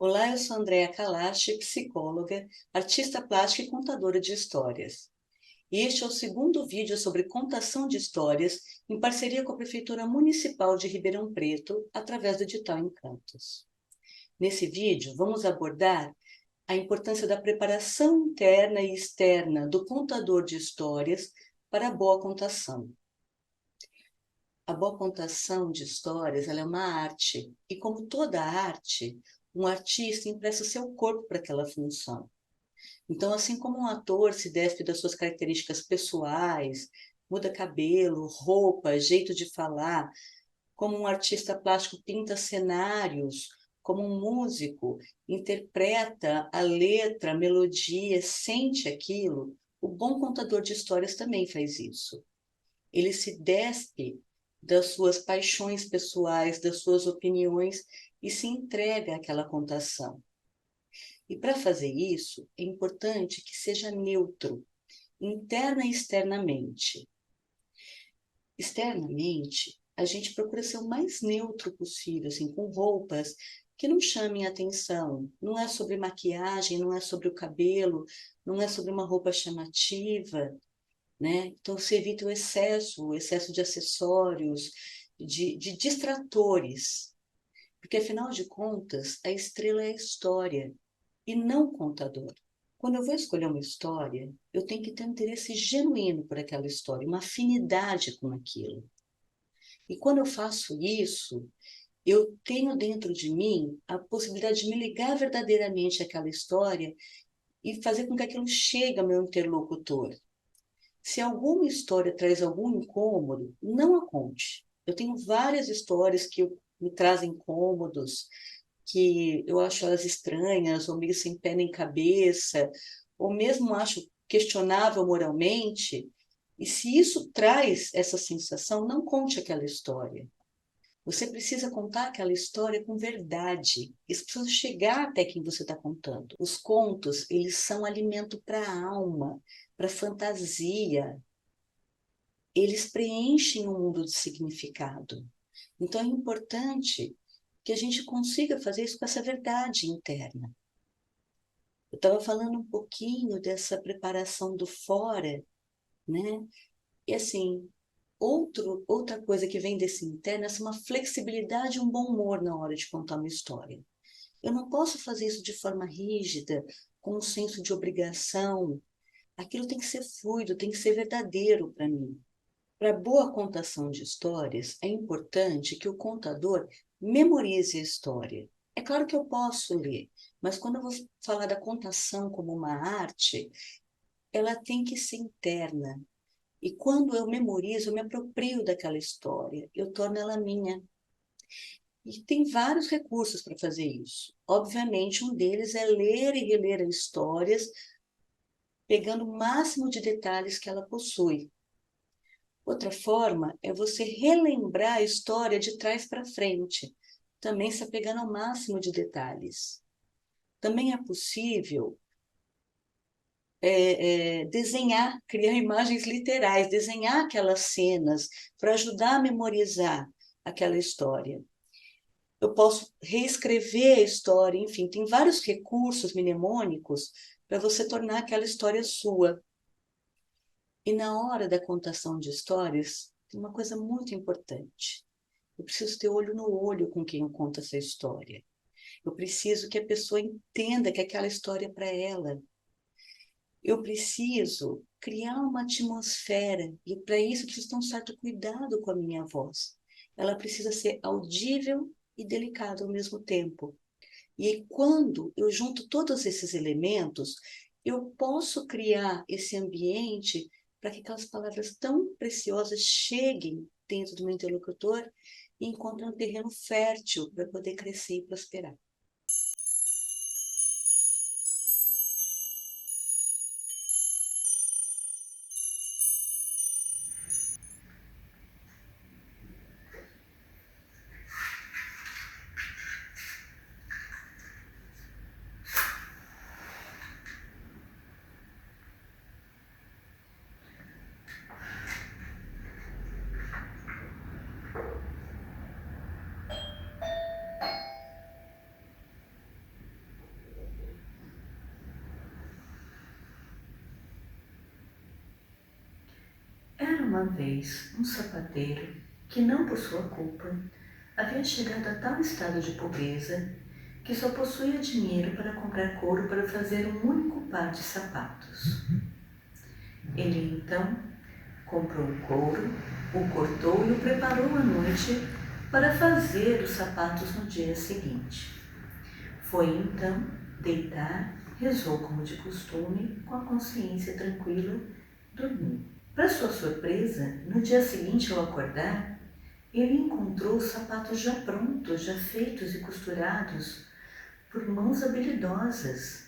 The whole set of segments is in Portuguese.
Olá, eu sou Andréa Kalash, psicóloga, artista plástica e contadora de histórias. E este é o segundo vídeo sobre contação de histórias em parceria com a Prefeitura Municipal de Ribeirão Preto, através do edital Encantos. Nesse vídeo, vamos abordar a importância da preparação interna e externa do contador de histórias para a boa contação. A boa contação de histórias, ela é uma arte, e como toda arte, um artista empresta o seu corpo para aquela função. Então, assim como um ator se despe das suas características pessoais, muda cabelo, roupa, jeito de falar, como um artista plástico pinta cenários, como um músico interpreta a letra, a melodia, sente aquilo, o bom contador de histórias também faz isso. Ele se despe das suas paixões pessoais, das suas opiniões e se entrega àquela contação. E para fazer isso, é importante que seja neutro, interna e externamente. Externamente, a gente procura ser o mais neutro possível, assim, com roupas que não chamem atenção. Não é sobre maquiagem, não é sobre o cabelo, não é sobre uma roupa chamativa, né? Então, se evita o excesso de acessórios, de distratores, porque, afinal de contas, a estrela é a história e não o contador. Quando eu vou escolher uma história, eu tenho que ter um interesse genuíno por aquela história, uma afinidade com aquilo. E quando eu faço isso, eu tenho dentro de mim a possibilidade de me ligar verdadeiramente àquela história e fazer com que aquilo chegue ao meu interlocutor. Se alguma história traz algum incômodo, não a conte. Eu tenho várias histórias que me trazem incômodos, que eu acho elas estranhas, ou meio sem pé nem cabeça, ou mesmo acho questionável moralmente. E se isso traz essa sensação, não conte aquela história. Você precisa contar aquela história com verdade. Isso precisa chegar até quem você está contando. Os contos, eles são alimento para a alma, para a fantasia, eles preenchem o mundo de significado. Então é importante que a gente consiga fazer isso com essa verdade interna. Eu estava falando um pouquinho dessa preparação do fora, né? E assim, outra coisa que vem desse interno é uma flexibilidade e um bom humor na hora de contar uma história. Eu não posso fazer isso de forma rígida, com um senso de obrigação. Aquilo tem que ser fluido, tem que ser verdadeiro para mim. Para boa contação de histórias, é importante que o contador memorize a história. É claro que eu posso ler, mas quando eu vou falar da contação como uma arte, ela tem que ser interna. E quando eu memorizo, eu me aproprio daquela história, eu torno ela minha. E tem vários recursos para fazer isso. Obviamente, um deles é ler e reler as histórias, pegando o máximo de detalhes que ela possui. Outra forma é você relembrar a história de trás para frente, também se apegando ao máximo de detalhes. Também é possível desenhar, criar imagens literais, desenhar aquelas cenas para ajudar a memorizar aquela história. Eu posso reescrever a história, enfim, tem vários recursos mnemônicos para você tornar aquela história sua. E na hora da contação de histórias, tem uma coisa muito importante. Eu preciso ter olho no olho com quem eu conto essa história. Eu preciso que a pessoa entenda que aquela história é para ela. Eu preciso criar uma atmosfera, e para isso eu preciso ter um certo cuidado com a minha voz. Ela precisa ser audível e delicada ao mesmo tempo. E quando eu junto todos esses elementos, eu posso criar esse ambiente para que aquelas palavras tão preciosas cheguem dentro do meu interlocutor e encontrem um terreno fértil para poder crescer e prosperar. uma vez um sapateiro que, não por sua culpa, havia chegado a tal estado de pobreza que só possuía dinheiro para comprar couro para fazer um único par de sapatos. Ele então comprou o couro, o cortou e o preparou à noite para fazer os sapatos no dia seguinte. Foi então deitar, rezou como de costume, com a consciência tranquila, dormiu. Para sua surpresa, no dia seguinte ao acordar, ele encontrou os sapatos já prontos, já feitos e costurados por mãos habilidosas.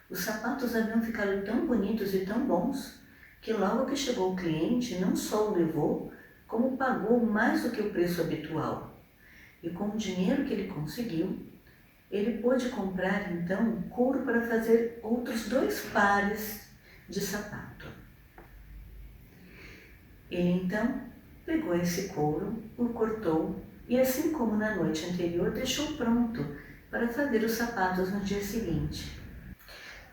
Os sapatos haviam ficado tão bonitos e tão bons que logo que chegou o cliente não só o levou, como pagou mais do que o preço habitual. E com o dinheiro que ele conseguiu, ele pôde comprar então couro para fazer outros 2 pares de sapato. Ele então pegou esse couro, o cortou e, assim como na noite anterior, deixou pronto para fazer os sapatos no dia seguinte.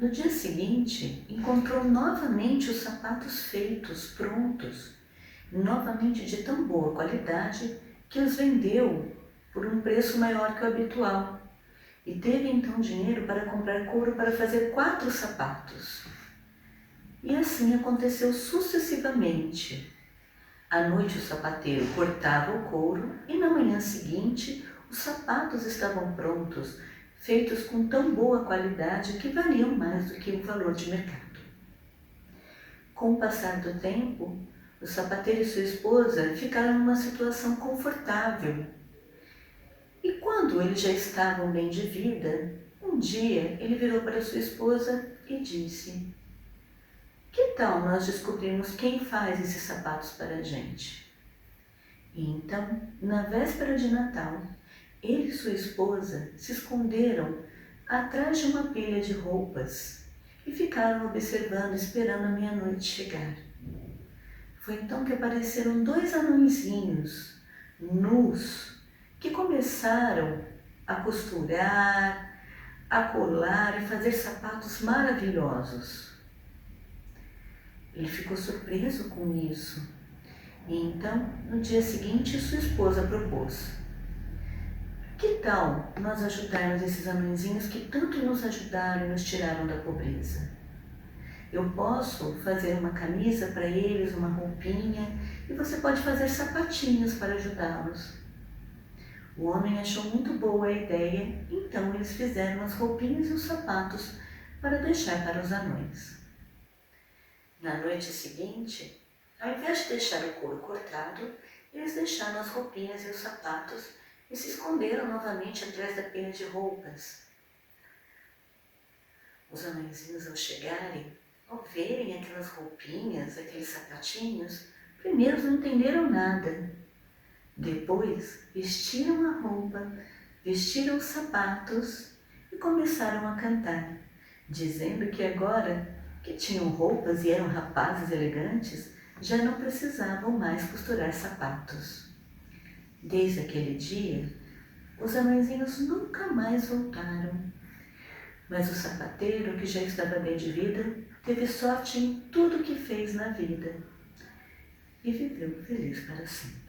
No dia seguinte, encontrou novamente os sapatos feitos, prontos, novamente de tão boa qualidade que os vendeu por um preço maior que o habitual e teve então dinheiro para comprar couro para fazer 4 sapatos. E assim aconteceu sucessivamente. À noite o sapateiro cortava o couro e na manhã seguinte os sapatos estavam prontos, feitos com tão boa qualidade que valiam mais do que o valor de mercado. Com o passar do tempo, o sapateiro e sua esposa ficaram numa situação confortável. E quando eles já estavam bem de vida, um dia ele virou para sua esposa e disse: "Que tal nós descobrirmos quem faz esses sapatos para a gente?" E então, na véspera de Natal, ele e sua esposa se esconderam atrás de uma pilha de roupas e ficaram observando, esperando a meia-noite chegar. Foi então que apareceram 2 anõezinhos, nus, que começaram a costurar, a colar e fazer sapatos maravilhosos. Ele ficou surpreso com isso. E então, no dia seguinte, sua esposa propôs: "Que tal nós ajudarmos esses anõezinhos que tanto nos ajudaram e nos tiraram da pobreza? Eu posso fazer uma camisa para eles, uma roupinha, e você pode fazer sapatinhos para ajudá-los." O homem achou muito boa a ideia, então eles fizeram as roupinhas e os sapatos para deixar para os anões. Na noite seguinte, ao invés de deixar o couro cortado, eles deixaram as roupinhas e os sapatos e se esconderam novamente atrás da pilha de roupas. Os anõezinhos, ao chegarem, ao verem aquelas roupinhas, aqueles sapatinhos, primeiro não entenderam nada. Depois, vestiram a roupa, vestiram os sapatos e começaram a cantar, dizendo que agora que tinham roupas e eram rapazes elegantes, já não precisavam mais costurar sapatos. Desde aquele dia, os anõezinhos nunca mais voltaram. Mas o sapateiro, que já estava bem de vida, teve sorte em tudo que fez na vida e viveu feliz para sempre.